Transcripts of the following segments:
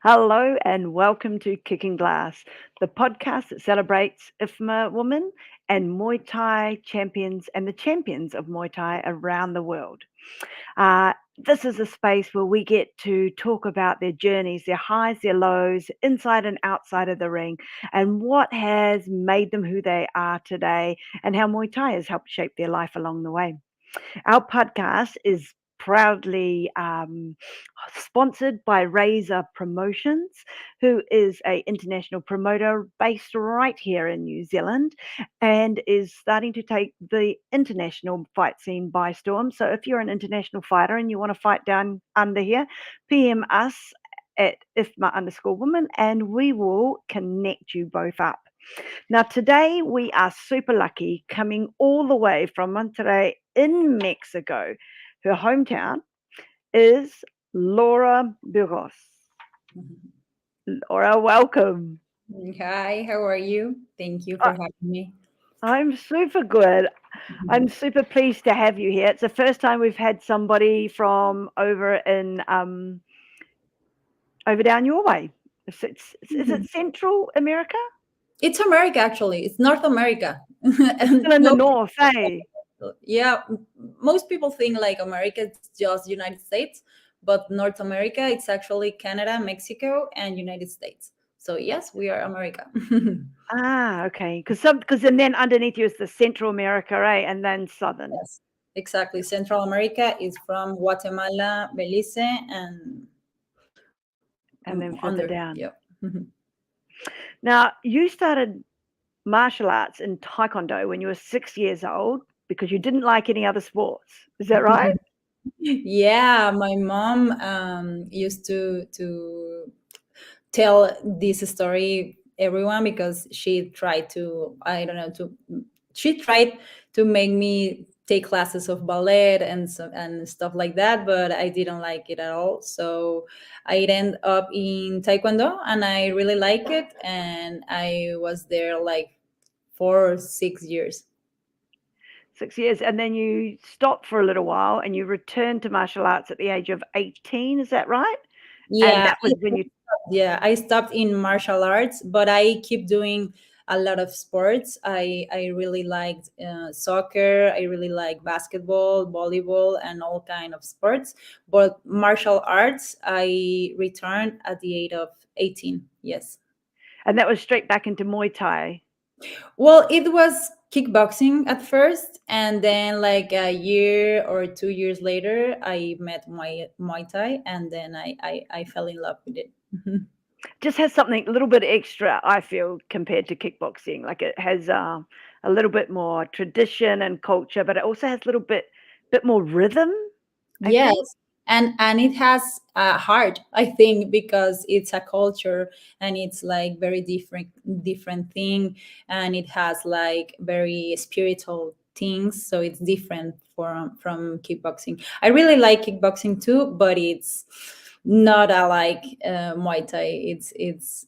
Hello and welcome to Kicking Glass, the podcast that celebrates IFMA women and Muay Thai champions and the champions of Muay Thai around the world. This is a space where we get to talk about their journeys, their highs, their lows, inside and outside of the ring, and what has made them who they are today, and how Muay Thai has helped shape their life along the way. Our podcast is proudly sponsored by Razor Promotions, who is a international promoter based right here in New Zealand and is starting to take the international fight scene by storm. So if you're an international fighter and you want to fight down under here, PM us at IFMA_woman and we will connect you both up. Now, today we are super lucky coming all the way from Monterrey in Mexico. Her hometown is Laura Burgos. Laura, welcome. Hi, how are you? Thank you for having me. I'm super good. I'm super pleased to have you here. It's the first time we've had somebody from over down your way. Is it Central America? It's America, actually. It's North America. It's And still in the no, north, eh? yeah, most people think like America is just United States, but North America, it's actually Canada, Mexico, and United States. So yes, we are America. Okay. Because and then underneath you is the Central America, eh? And then Southern. Yes, exactly. Central America is from Guatemala, Belize, and And then further under. down. Yeah. Now, you started martial arts in taekwondo when you were 6 years old because you didn't like any other sports. Is that right? Yeah, my mom used to tell this story everyone because she tried to I don't know to she tried to make me take classes of ballet and stuff like that, but I didn't like it at all. So I ended up in taekwondo and I really like it, and I was there like 4 or 6 years. 6 years. And then you stopped for a little while and you returned to martial arts at the age of 18. Is that right? And Yeah, that was when you, yeah, I stopped in martial arts, but I keep doing a lot of sports. I really liked soccer. I really like basketball, volleyball, and all kind of sports. But martial arts, I returned at the age of 18. Yes. and that was straight back into Muay Thai. Well, it was kickboxing at first, and then like a year or 2 years later, I met Muay Thai, and then I fell in love with it. Just has something a little bit extra, I feel, compared to kickboxing. Like it has a little bit more tradition and culture, but it also has a bit more rhythm, I Yes, think. and it has a heart, I think, because it's a culture and it's like very different thing, and it has like very spiritual things, so it's different from kickboxing. I really like kickboxing too, but it's not a like Muay Thai. It's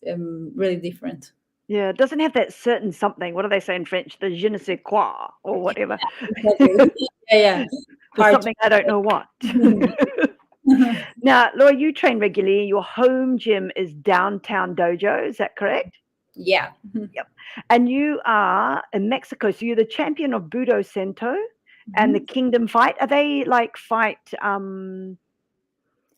really different. Yeah, it doesn't have that certain something. What do they say in French? The je ne sais quoi or whatever. Exactly. Yeah, yeah. The Heart. something I don't know what. Now, Laura, you train regularly. Your home gym is Downtown Dojo. Is that correct? Yeah. Yep. And you are in Mexico. So you're the champion of Budo Sento and the Mhm. Kingdom Fight. Are they like fight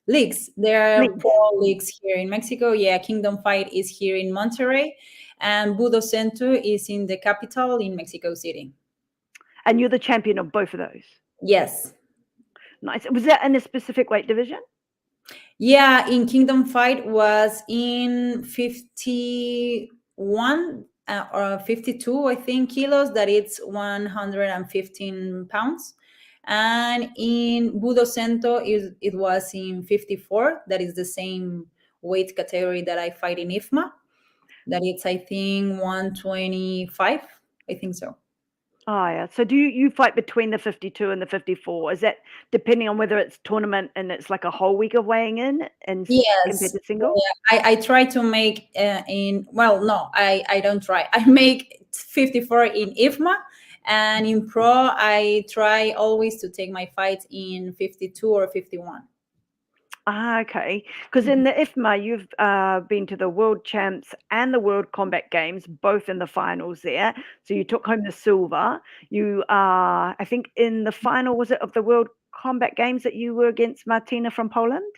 Leagues. There are leagues? four leagues here in Mexico. Yeah, Kingdom Fight is here in Monterrey, and Budo Sento is in the capital in Mexico City. And you're the champion of both of those. Yes. Nice. Was that in a specific weight division? Yeah, in Kingdom Fight was in 51 or 52, I think, kilos, that it's 115 pounds. And in Budo Sento, it was in 54, that is the same weight category that I fight in IFMA. That it's, I think, 125. I think so. Oh, yeah. So do you fight between the 52 and the 54? Is that depending on whether it's tournament and it's like a whole week of weighing in and compared Yes. to single? I try to make well, no, I don't try. I make 54 in IFMA, and in pro I try always to take my fights in 52 or 51. Ah, okay. Because in the IFMA, you've been to the World Champs and the World Combat Games, both in the finals there. So you took home the silver. You are, I think, in the final, was it of the World Combat Games that you were against Martyna from Poland?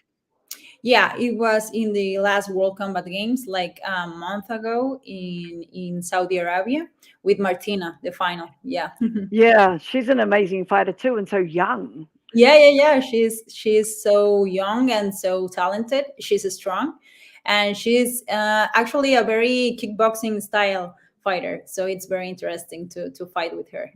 Yeah, it was in the last World Combat Games, like a month ago in Saudi Arabia with Martina, the final. Yeah. Yeah, she's an amazing fighter too, and so young. Yeah. She's so young and so talented. She's strong, and she's actually a very kickboxing style fighter. So it's very interesting to fight with her.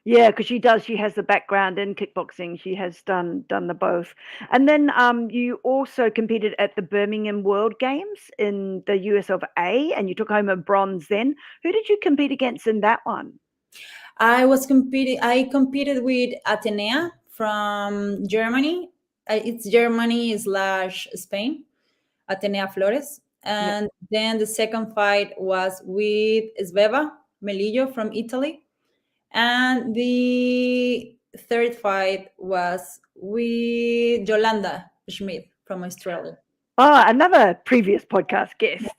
Yeah, because she does. She has the background in kickboxing. She has done the both. And then you also competed at the Birmingham World Games in the US of A, and you took home a bronze then. Who did you compete against in that one? I competed with Atenea from Germany. It's Germany slash Spain. Atenea Flores. Yeah. And then the second fight was with Sveva Melillo from Italy. And the third fight was with Yolanda Schmidt from Australia. Oh, another previous podcast guest.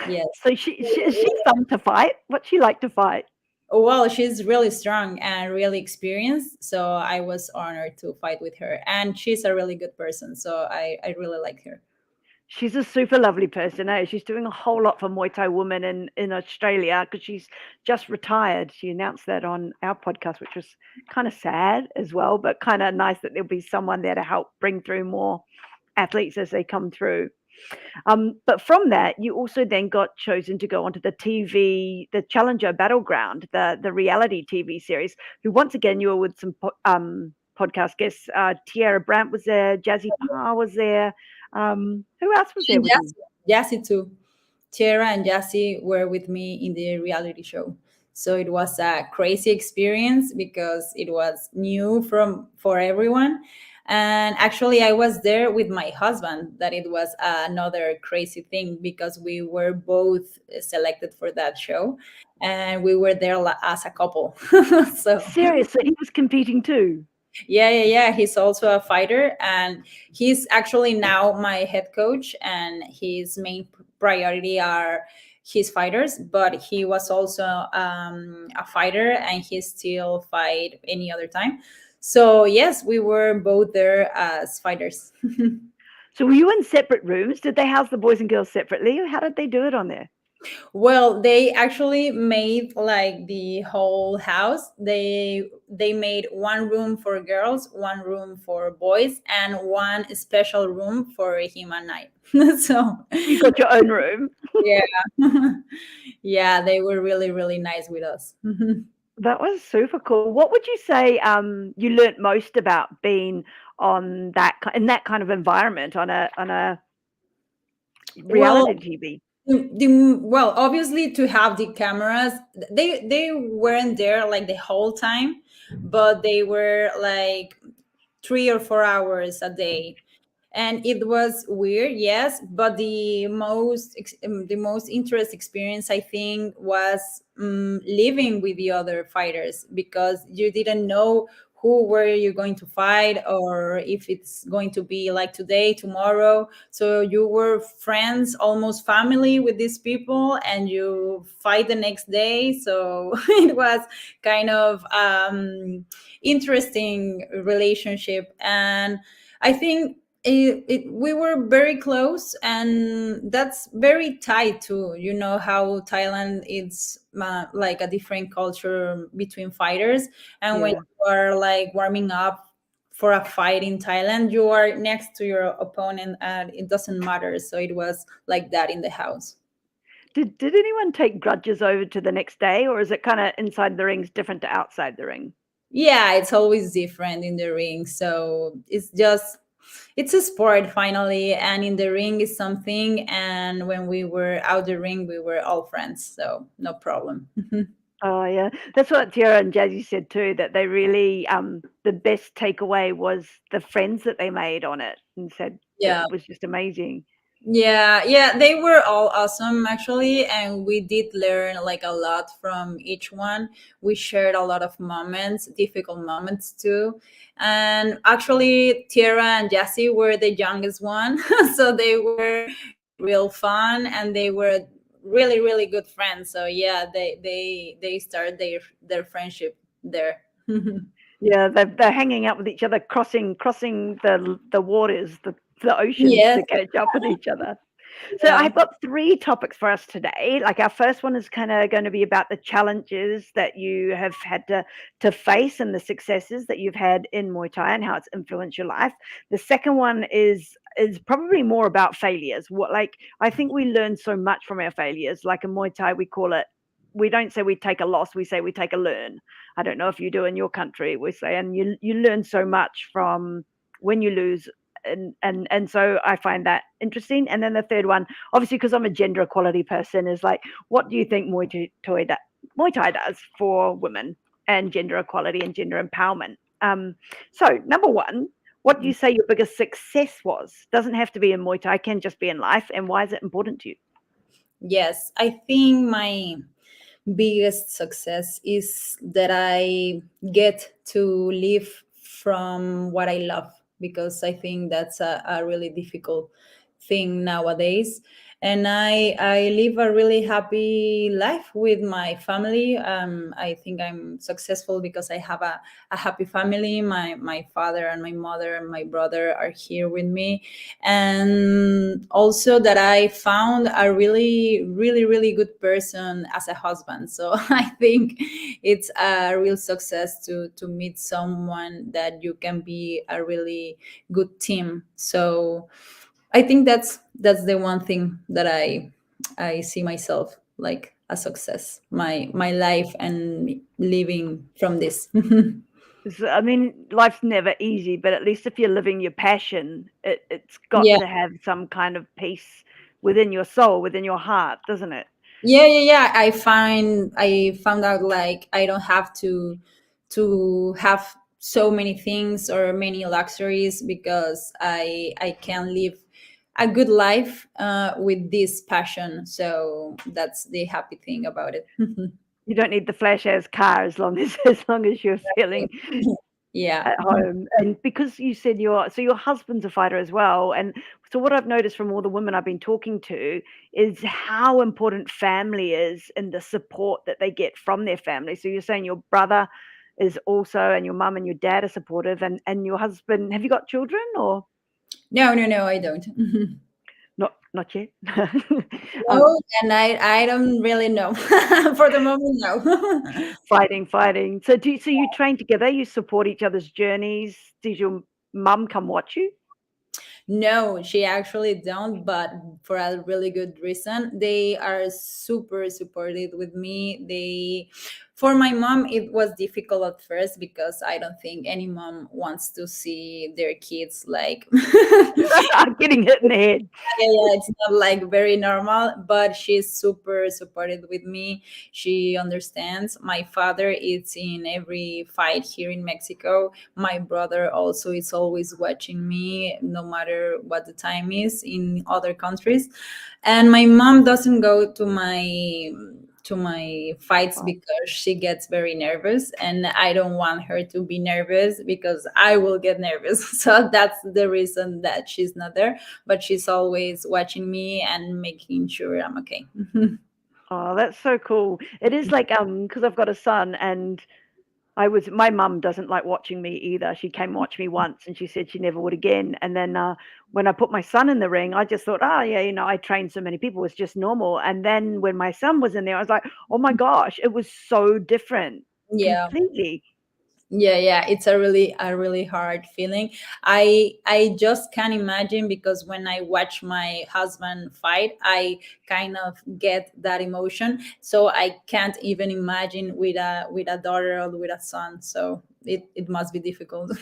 Yes. So she is she fun to fight? What's she like to fight? Well, she's really strong and really experienced. So I was honored to fight with her. And she's a really good person. So I really like her. She's a super lovely person, eh? She's doing a whole lot for Muay Thai women in Australia because she's just retired. She announced that on our podcast, which was kind of sad as well, but kind of nice that there'll be someone there to help bring through more athletes as they come through. But from that, you also then got chosen to go onto the TV, the Challenger Battleground, the reality TV series. Who once again you were with some podcast guests. Tierra Brandt was there, Jazzy Parr was there. Who else was there And with you? Jassy too. Tierra and Jassy were with me in the reality show. So it was a crazy experience because it was new from for everyone. And actually I was there with my husband, that it was another crazy thing because we were both selected for that show and we were there as a couple. So Seriously, he was competing too. yeah. He's also a fighter, and he's actually now my head coach. And his main priority are his fighters, but he was also a fighter, and he still fight any other time. So yes, we were both there as fighters. So were you in separate rooms? Did they house the boys and girls separately? How did they do it on there? Well, they actually made like the whole house. They made one room for girls, one room for boys, and one special room for him and I. So You got your own room. yeah. Yeah, they were really nice with us. That was super cool. What would you say you learnt most about being on in that kind of environment on a Well, reality TV? well, obviously to have the cameras, they weren't there like the whole time, but they were like 3 or 4 hours a day. And it was weird, yes, but the most interest experience, I think, was living with the other fighters, because you didn't know who were you going to fight, or if it's going to be like today, tomorrow. So you were friends, almost family with these people, and you fight the next day. So it was kind of interesting relationship. And I think we were very close, and that's very tied to, you know, how Thailand is like a different culture between fighters. And when Yeah. you are like warming up for a fight in Thailand, you are next to your opponent and it doesn't matter. So it was like that in the house. Did anyone take grudges over to the next day, or is it kind of inside the rings different to outside the ring? Yeah, it's always different in the ring. So it's a sport finally, and in the ring is something. And when we were out the ring, we were all friends, so no problem. Oh yeah, that's what Tierra and Jazzy said too. That they really the best takeaway was the friends that they made on it, and said it Yeah. was just amazing. Yeah, yeah, they were all awesome actually, and we did learn like a lot from each one. We shared a lot of moments, difficult moments too. And actually, Tierra and Jazzy were the youngest one, so they were real fun, and they were really, really good friends. So yeah, they started their friendship there. Yeah, they're hanging out with each other, crossing the waters, the oceans Yes, to catch up with each other. So yeah. I've got three topics for us today. Like our first one is kind of going to be about the challenges that you have had to face and the successes that you've had in Muay Thai and how it's influenced your life. The second one is probably more about failures. What like I think we learn so much from our failures. Like in Muay Thai, we call it. We don't say we take a loss. We say we take a learn. I don't know if you do in your country. We say, and you learn so much from when you lose, and so I find that interesting. And then the third one, obviously, because I'm a gender equality person, is like, what do you think Muay Thai does for women and gender equality and gender empowerment? So number one, what do you say your biggest success was? Doesn't have to be in Muay Thai, can just be in life. And why is it important to you? Yes, I think my biggest success is that I get to live from what I love, because I think that's a really difficult thing nowadays. And I live a really happy life with my family. I think I'm successful because I have a happy family. My father and my mother and my brother are here with me, and also that I found a really, really, really good person as a husband. So I think it's a real success to meet someone that you can be a really good team. So I think that's the one thing that I see myself like a success, my life and living from this. I mean, life's never easy, but at least if you're living your passion, it's got Yeah. to have some kind of peace within your soul, within your heart, doesn't it? Yeah, yeah, yeah. I found out like I don't have to have so many things or many luxuries, because I can live a good life with this passion. So that's the happy thing about it. You don't need the flash as car as long as as long as you're feeling Yeah. at home. And because you said your husband's a fighter as well, and so what I've noticed from all the women I've been talking to is how important family is and the support that they get from their family. So you're saying your brother is also, and your mum and your dad are supportive, and your husband. Have you got children or No, no, no, I don't. not yet? um, No, and I don't really know. For the moment, no. fighting. So you train together. You support each other's journeys. Does your mum come watch you? No, she actually don't, but for a really good reason. They are super supportive with me. For my mom, it was difficult at first, because I don't think any mom wants to see their kids like Getting hit in the head. yeah, it's not like very normal, but she's super supportive with me. She understands. My father is in every fight here in Mexico. My brother also is always watching me, no matter what the time is in other countries. And my mom doesn't go to my fights Right. because she gets very nervous, and I don't want her to be nervous because I will get nervous. So that's the reason that she's not there, but she's always watching me and making sure I'm okay. Oh, that's so cool. It is like, because I've got a son and my mum doesn't like watching me either. She came watch me once and she said she never would again. And then when I put my son in the ring, I just thought, oh yeah, I trained so many people, it's just normal. And then when my son was in there, I was like, oh my gosh, it was so different, Yeah. completely. Yeah, yeah, it's a really hard feeling. I just can't imagine, because when I watch my husband fight, I kind of get that emotion. So I can't even imagine with a daughter or with a son. So it must be difficult.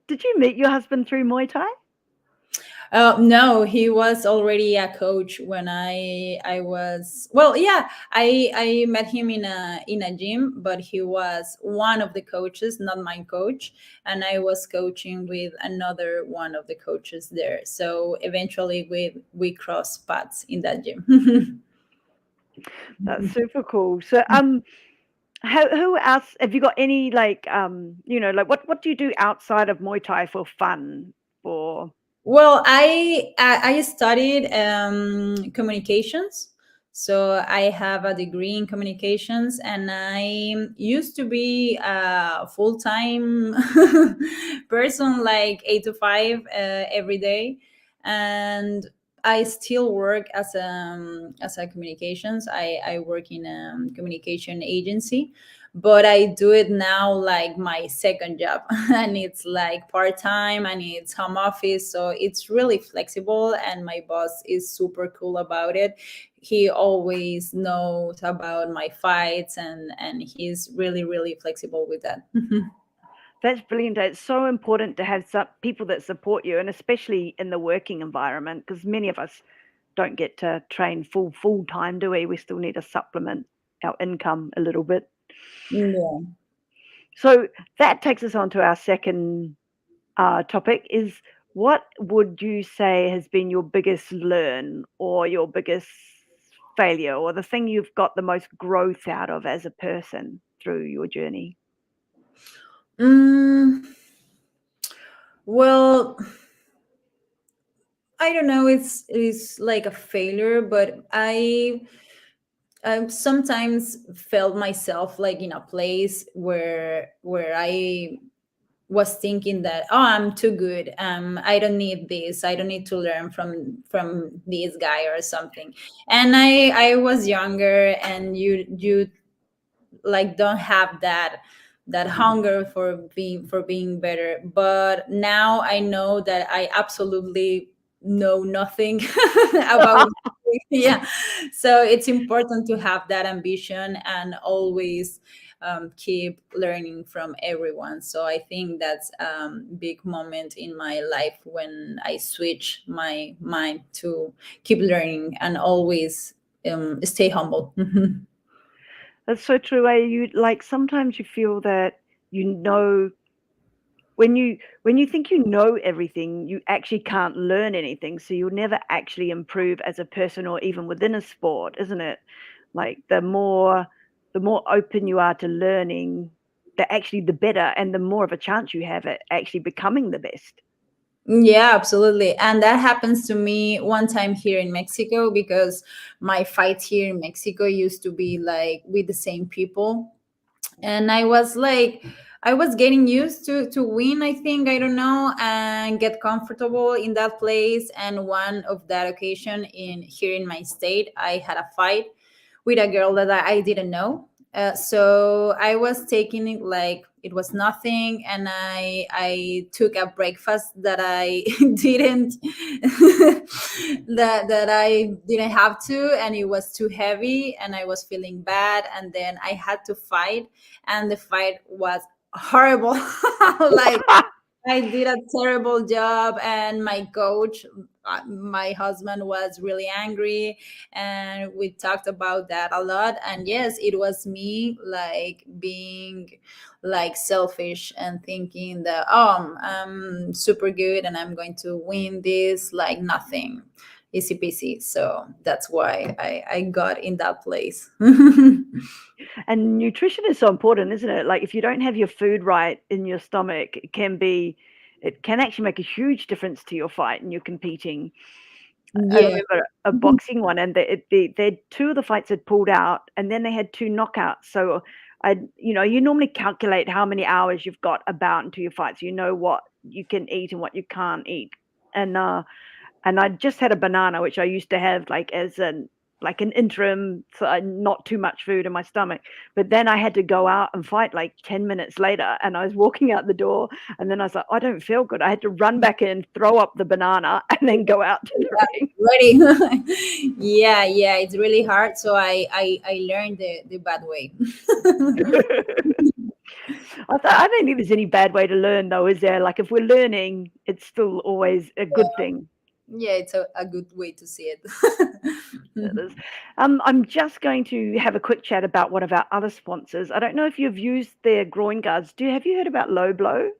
Did you meet your husband through Muay Thai? No, he was already a coach when I was, well, yeah, I met him in a gym, but he was one of the coaches, not my coach, and I was coaching with another one of the coaches there. So eventually we crossed paths in that gym. That's super cool. So, who else have you got any like like what do you do outside of Muay Thai for fun? For Well, I studied communications, so I have a degree in communications, and I used to be a full time person, like 8 to 5 every day, and I still work as a communications. I work in a communication agency, but I do it now like my second job and it's like part-time and it's home office, so it's really flexible and my boss is super cool about it. He always knows about my fights and he's really flexible with that. that's brilliant. It's so important to have some people that support you, and especially in the working environment, because many of us don't get to train full time, do we? We still need to supplement our income a little bit. Yeah. So that takes us on to our second topic is what would you say has been your biggest learn or your biggest failure or the thing you've got the most growth out of as a person through your journey? Mm, well, I don't know. It's like a failure, but I sometimes felt myself like in a place where I was thinking that, oh, I'm too good, I don't need this, I don't need to learn from this guy or something. And I was younger, and you like don't have that hunger for being better. But now I know that I absolutely know nothing about yeah. So it's important to have that ambition and always keep learning from everyone. So I think that's big moment in my life when I switch my mind to keep learning and always stay humble. That's so true. You like sometimes you feel that you know when you think you know everything, you actually can't learn anything. So you'll never actually improve as a person or even within a sport, isn't it? Like the more open you are to learning, the better and the more of a chance you have at actually becoming the best. Yeah, absolutely. And that happens to me one time here in Mexico, because my fight here in Mexico used to be like with the same people. And I was like, I was getting used to win, I think, I don't know, and get comfortable in that place. And one of that occasion in here in my state, I had a fight with a girl that I didn't know. So I was taking it like it was nothing, and I took a breakfast that I didn't that I didn't have to, and it was too heavy, and I was feeling bad, and then I had to fight, and the fight was horrible. Like I did a terrible job, and my coach, my husband, was really angry, and we talked about that a lot. And yes, it was me like being like selfish and thinking that, oh, I'm super good and I'm going to win this like nothing, easy peasy. So that's why I got in that place. And nutrition is so important, isn't it? Like if you don't have your food right in your stomach, it can actually make a huge difference to your fight and you're competing. I Yeah. remember a boxing one, and they had two of the fights had pulled out, and then they had two knockouts. So you normally calculate how many hours you've got about into your fight, so you know what you can eat and what you can't eat. And I just had a banana, which I used to have like an interim, so not too much food in my stomach. But then I had to go out and fight like 10 minutes later, and I was walking out the door, and then I was like, I don't feel good. I had to run back in, throw up the banana, and then go out to the ring. Ready. Yeah, it's really hard, so I learned the bad way. I don't think there's any bad way to learn, though, is there? Like if we're learning, it's still always a good thing. Yeah, it's a good way to see it. It is. I'm just going to have a quick chat about one of our other sponsors. I don't know if you've used their groin guards. Have you heard about Low Blow?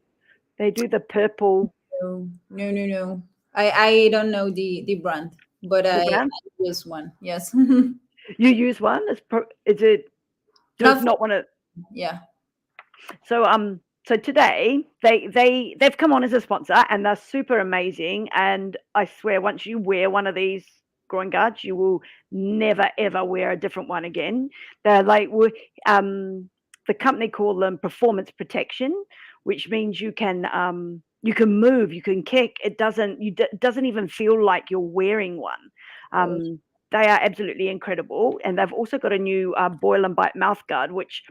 They do the purple, No, no, no, no. I don't know the brand, but the I brand. use one. Yes. You use one? Is it? So it's Not for, not one of. yeah. So so today they've come on as a sponsor and they're super amazing. And I swear, once you wear one of these groin guards, you will never ever wear a different one again. They're like the company call them performance protection, which means you can move, you can kick. It doesn't even feel like you're wearing one. Oh, They are absolutely incredible, and they've also got a new boil and bite mouth guard, which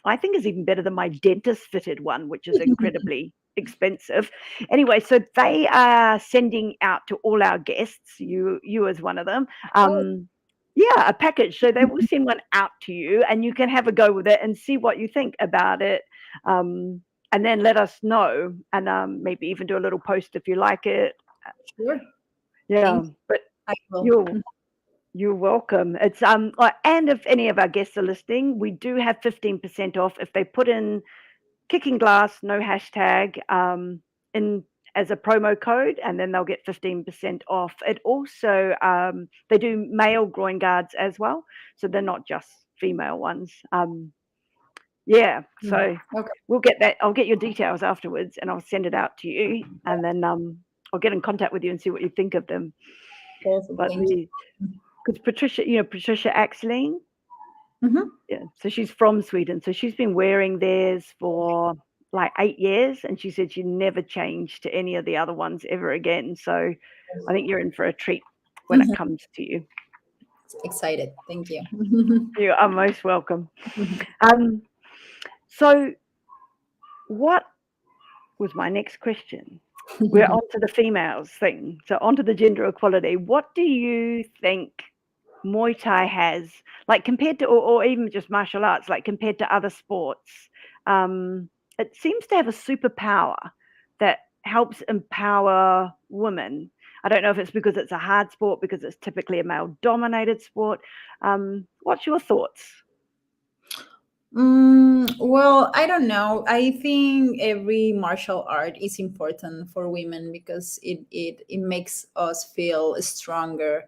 I think is even better than my dentist fitted one, which is incredibly expensive. Anyway, so they are sending out to all our guests, you as one of them, oh, yeah, a package. So they will send one out to you, and you can have a go with it and see what you think about it. And then let us know, and maybe even do a little post if you like it. sure. Yeah, Thank you. but I will. you're you're welcome. It's and if any of our guests are listening, we do have 15% off if they put in kicking glass, no hashtag, in as a promo code, and then they'll get 15% off. It also they do male groin guards as well, so they're not just female ones. Yeah, so Okay. we'll get that. I'll get your details afterwards, and I'll send it out to you, and then I'll get in contact with you and see what you think of them. Perfect. But Thank you. because Patricia, Patricia Axling, Hmm. yeah, so she's from Sweden. So she's been wearing theirs for like 8 years, and she said she never changed to any of the other ones ever again. So I think you're in for a treat when it comes to you. Excited. Thank you. You are most welcome. Um, so what was my next question? We're on to the females thing. So on to the gender equality. What do you think Muay Thai has, like compared to, or even just martial arts, like compared to other sports? It seems to have a superpower that helps empower women. I don't know if it's because it's a hard sport, because it's typically a male dominated sport. What's your thoughts? Well, I don't know. I think every martial art is important for women because it makes us feel stronger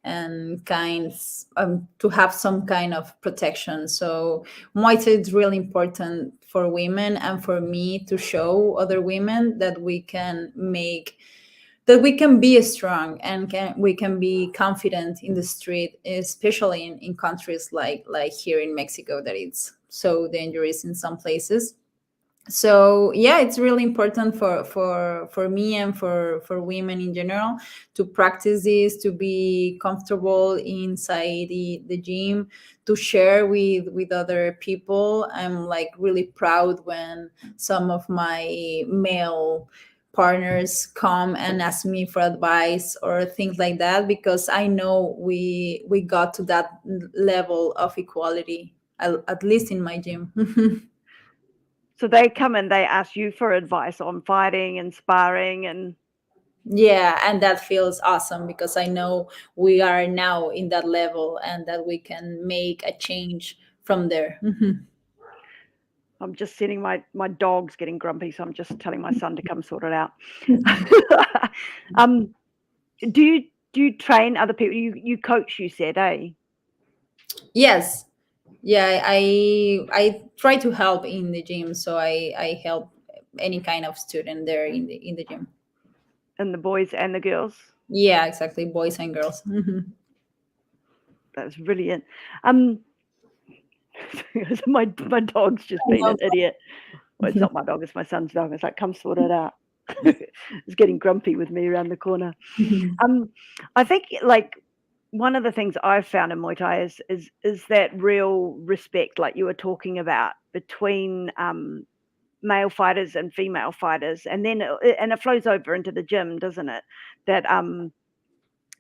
and to have some kind of protection. So Muay Thai is really important for women and for me to show other women that we can be strong and we can be confident in the street, especially in countries like here in Mexico that it's so dangerous in some places. So yeah, it's really important for me and for women in general to practice this, to be comfortable inside the gym, to share with other people. I'm like really proud when some of my male partners come and ask me for advice or things like that, because I know we got to that level of equality, at least in my gym. So they come and they ask you for advice on fighting and sparring and Yeah, and that feels awesome because I know we are now in that level and that we can make a change from there. Mhm. I'm just sitting my dog's getting grumpy, so I'm just telling my son to come sort it out. um, do you train other people? You coach, you said, eh? Yes. Yeah, I try to help in the gym, so I help any kind of student there in the gym. And the boys and the girls. Yeah, exactly, boys and girls. Mhm. That's brilliant. Um, my dog's just I been love an idiot. Well, it's that. not my dog, it's my son's dog. It's like, come sort it out. It's getting grumpy with me around the corner. Um, I think like one of the things I've found in Muay Thai is that real respect, like you were talking about, between male fighters and female fighters, and then and it flows over into the gym, doesn't it? That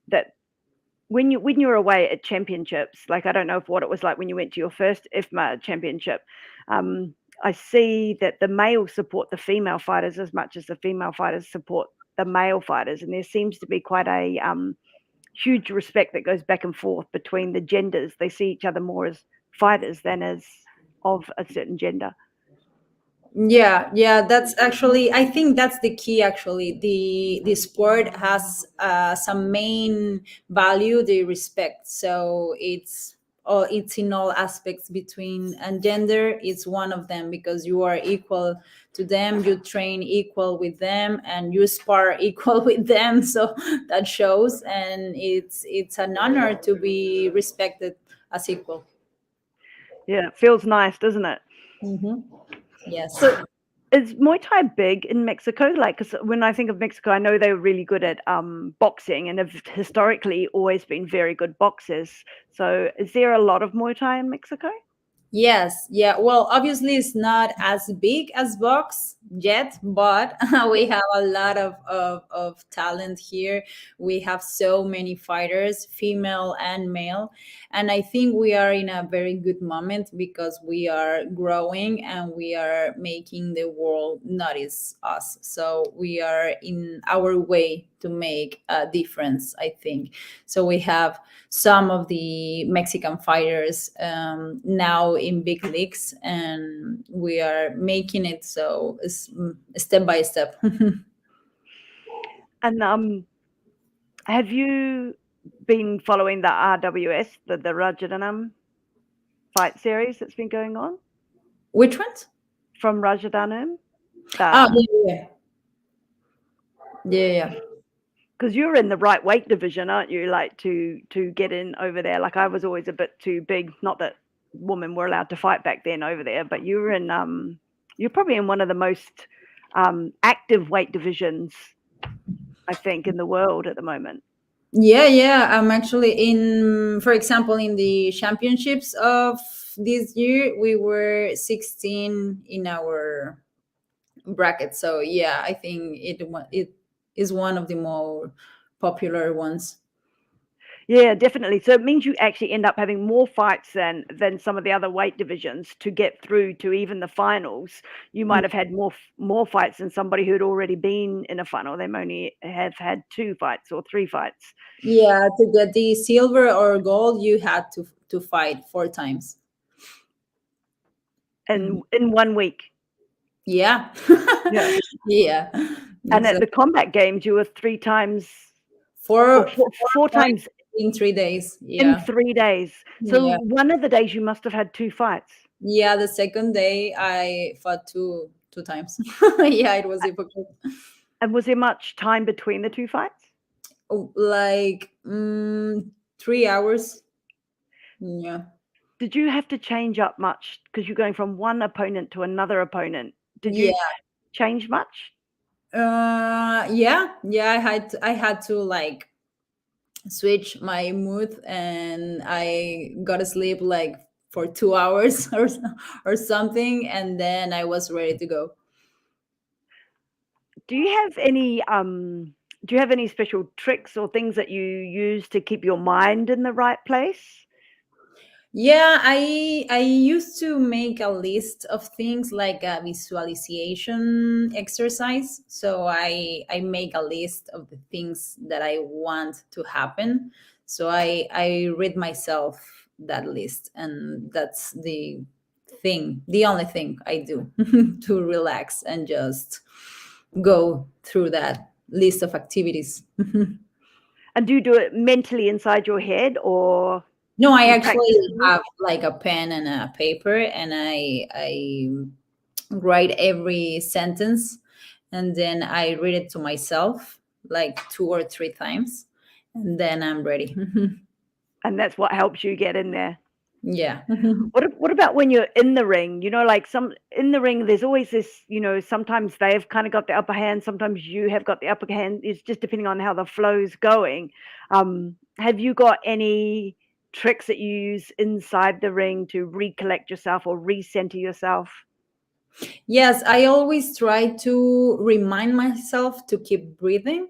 that when you're away at championships, like I don't know if what it was like when you went to your first IFMA championship. I see that the males support the female fighters as much as the female fighters support the male fighters, and there seems to be quite a huge respect that goes back and forth between the genders. They see each other more as fighters than as of a certain gender. Yeah, yeah, that's actually, I think that's the key. Actually, the sport has some main value, the respect. So it's in all aspects between, and gender is one of them, because you are equal to them, you train equal with them, and you spar equal with them. So that shows, and it's an honor to be respected as equal. Yeah, it feels nice, doesn't it? Hmm. Yes. So is Muay Thai big in Mexico? Like, 'cause when I think of Mexico, I know they were really good at boxing and have historically always been very good boxers. So is there a lot of Muay Thai in Mexico? Yes, yeah. Well, obviously, it's not as big as box yet, but we have a lot of talent here. We have so many fighters, female and male. And I think we are in a very good moment, because we are growing and we are making the world notice us. So we are in our way to make a difference, I think. So we have some of the Mexican fighters now in big leagues, and we are making it, so it's step by step. And have you been following the RWS, the Rajadanam fight series that's been going on Which ones? from Rajadanam? Oh, The yeah, yeah, yeah, yeah. because you're in the right weight division, aren't you? Like to get in over there. Like I was always a bit too big. Not that women were allowed to fight back then over there, but you were in you're probably in one of the most active weight divisions, I think, in the world at the moment. Yeah, yeah. I'm actually in, for example, in the championships of this year, we were 16 in our bracket. So yeah, I think it is one of the more popular ones. Yeah, definitely. So it means you actually end up having more fights than some of the other weight divisions to get through to even the finals. You might have had more fights than somebody who'd already been in a final. They only have had 2 fights or 3 fights, Yeah, to get the silver or gold, you had to fight 4 times. Mhm. and in 1 week. Yeah, Yeah. yeah, And at the exactly. combat games, you were 3 times or Four four fights times in 3 days. in Yeah, 3 days. So yeah, one of the days you must have had 2 fights. yeah. The second day, I fought two times. Yeah, it was difficult. And was there much time between the 2 fights? Oh, like 3 hours. Yeah, Did you have to change up much because you're going from one opponent to another opponent? Did you yeah. change much? Yeah, yeah. I had to like switch my mood, and I got to sleep like for 2 hours or something, and then I was ready to go. Do you have any special tricks or things that you use to keep your mind in the right place? Yeah, I used to make a list of things, like a visualization exercise. So I make a list of the things that I want to happen. So I read myself that list, and that's the only thing I do to relax and just go through that list of activities. And do you do it mentally inside your head or No, I do you actually practice it? have like a pen and a paper, and I write every sentence, and then I read it to myself like 2 or 3 times, and then I'm ready. And that's what helps you get in there. Yeah. What about when you're in the ring? You know, like some in the ring, there's always this, sometimes they've kind of got the upper hand, sometimes you have got the upper hand. It's just depending on how the flow's going. Have you got any tricks that you use inside the ring to recollect yourself or recenter yourself? Yes, I always try to remind myself to keep breathing,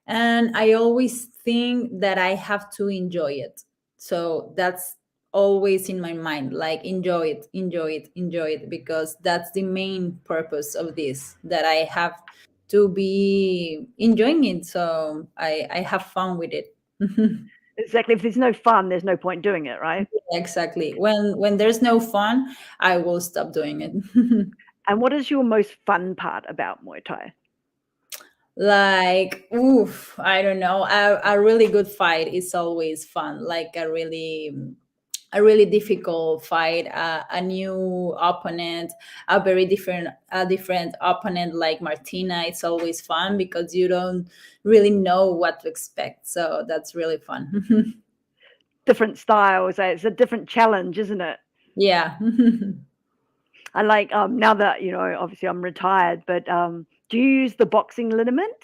and I always think that I have to enjoy it. So that's always in my mind, like enjoy it, enjoy it, enjoy it, because that's the main purpose of this, that I have to be enjoying it. So I have fun with it. Exactly. If there's no fun, there's no point doing it, right? Exactly. When there's no fun, I will stop doing it. And what is your most fun part about Muay Thai? Like, oof, I don't know. A really good fight is always fun. Like a really difficult fight, a new opponent, a different opponent like Martyna. It's always fun because you don't really know what to expect. So that's really fun. Different styles. It's a different challenge, isn't it? Yeah. I like now that obviously I'm retired, but do you use the boxing liniment?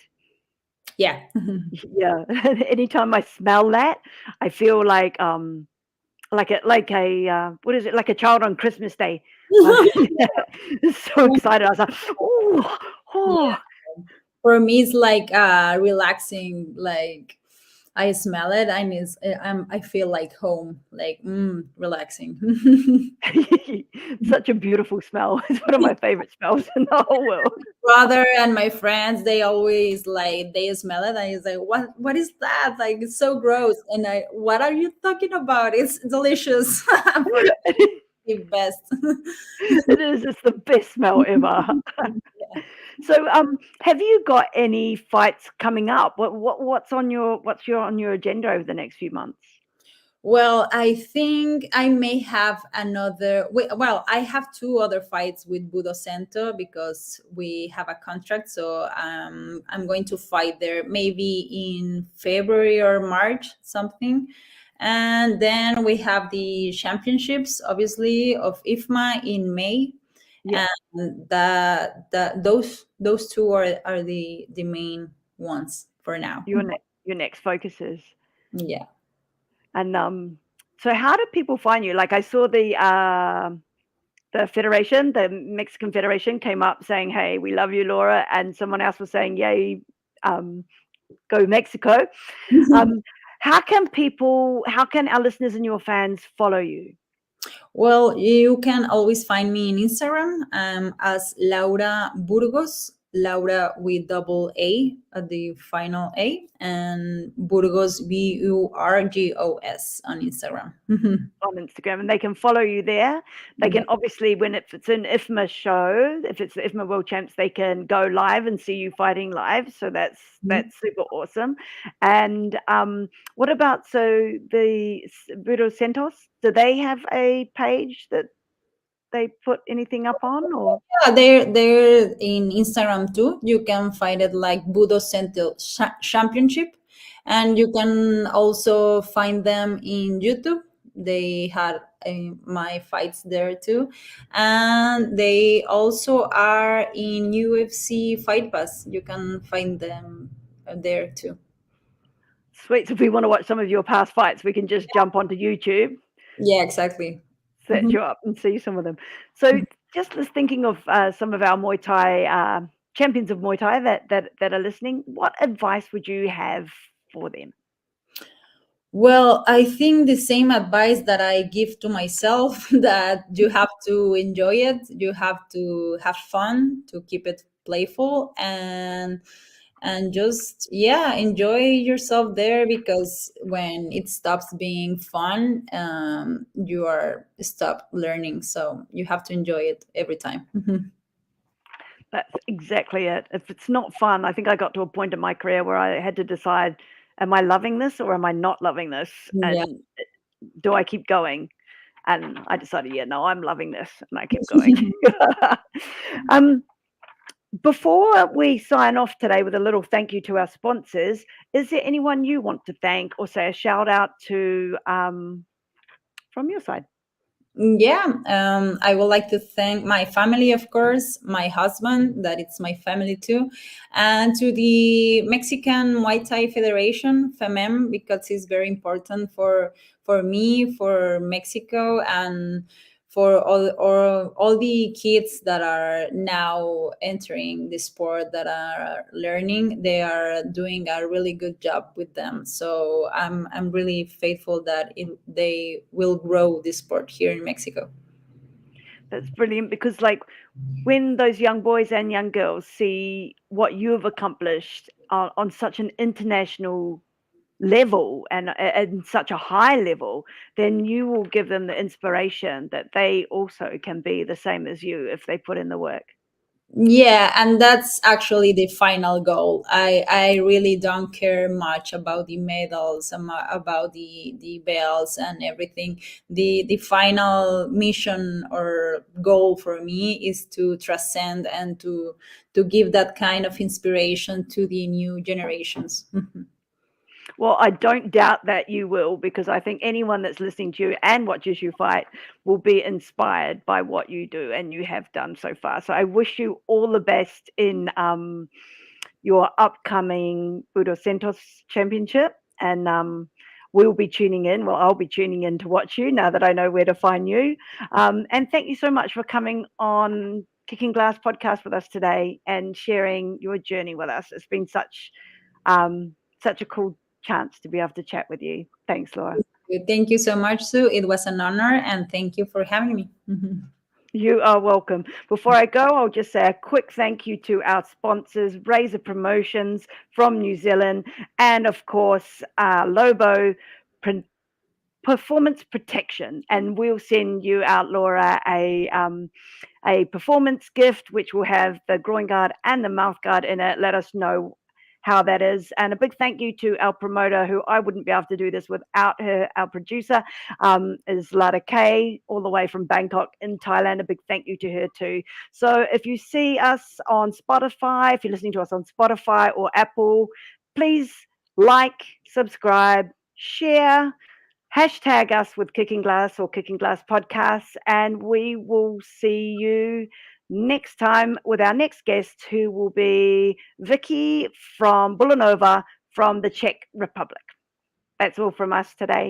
Yeah. Yeah. Anytime I smell that, I feel like a what is it? Like a child on Christmas Day. So excited. I was like, oh, Yeah. oh. For me, it's like relaxing. Like I smell it, and I feel like home, like relaxing. Such a beautiful smell. It's one of my favorite smells in the whole world. Brother and my friends, they always like they smell it, and it's like, what is that? Like it's so gross. And what are you talking about? It's delicious. For the best. It is. It's the best smell ever. So, have you got any fights coming up? What's on your agenda over the next few months? Well, I think I may have well, I have two other fights with Budo Sento because we have a contract. So I'm going to fight there maybe in February or March, something. And then we have the championships, obviously, of IFMA in May. Yeah, And those two are the main ones for now. your next focuses. Yeah. And so how do people find you? Like I saw the federation, the Mexican Federation, came up saying, "Hey, we love you, Laura," and someone else was saying, "Yay, um, go Mexico." Um, how can our listeners and your fans follow you? Well, you can always find me in Instagram as Laura Burgos, Laura with double A at the final A, and Burgos, Burgos on Instagram. On Instagram, and they can follow you there. They Yeah. can obviously, when if it's an IFMA show, if it's the IFMA World Champs, they can go live and see you fighting live. So that's super awesome. And what about the Budo Centos? Do they have a page that they put anything up on, or? Yeah, they're in Instagram too. You can find it like Budo Sento Championship, and you can also find them in YouTube. They had my fights there too, and they also are in UFC Fight Pass. You can find them there too. Sweet. So if we want to watch some of your past fights, we can just jump onto YouTube, Yeah, exactly. set Mhm. you up, and see some of them. So just was thinking of some of our Muay Thai champions of Muay Thai that are listening. What advice would you have for them? Well, I think the same advice that I give to myself that you have to enjoy it, you have to have fun, to keep it playful and just yeah, enjoy yourself there because when it stops being fun, you are stop learning. So you have to enjoy it every time. That's exactly it. If it's not fun, I think I got to a point in my career where I had to decide, am I loving this or am I not loving this? Yeah. And do I keep going? And I decided, yeah, no, I'm loving this, and I kept going. um, Before we sign off today with a little thank you to our sponsors, is there anyone you want to thank or say a shout out to from your side? Yeah, I would like to thank my family, of course, my husband, that it's my family too, and to the Mexican Muay Thai Federation, FEMEM, because it's very important for me, for Mexico, and for all the kids that are now entering the sport that are learning. They are doing a really good job with them. So I'm really faithful that they will grow this sport here in Mexico. That's brilliant because, like, when those young boys and young girls see what you've accomplished on such an international level and such a high level, then you will give them the inspiration that they also can be the same as you if they put in the work. Yeah, and that's actually the final goal. I really don't care much about the medals, about the belts and everything. The final mission or goal for me is to transcend and to give that kind of inspiration to the new generations. Well, I don't doubt that you will, because I think anyone that's listening to you and watches you fight will be inspired by what you do and you have done so far. So I wish you all the best in your upcoming Budo Sentos Championship. And we'll be tuning in. Well, I'll be tuning in to watch you now that I know where to find you. And thank you so much for coming on Kicking Glass podcast with us today and sharing your journey with us. It's been such a cool chance to be able to chat with you. Thanks, Laura. Thank you so much, Sue. It was an honor, and thank you for having me. You are welcome. Before I go, I'll just say a quick thank you to our sponsors, Razor Promotions from New Zealand, and of course, Lobo Performance Protection. And we'll send you out, Laura, a performance gift, which will have the groin guard and the mouth guard in it. Let us know how that is. And a big thank you to our promoter, who I wouldn't be able to do this without her. Our producer is Lada K, all the way from Bangkok in Thailand. A big thank you to her too. So if you see us on Spotify, if you're listening to us on Spotify or Apple, please like, subscribe, share, hashtag us with Kicking Glass or Kicking Glass Podcasts, and we will see you next time with our next guest, who will be Vicky from Bulanova from the Czech Republic. That's all from us today.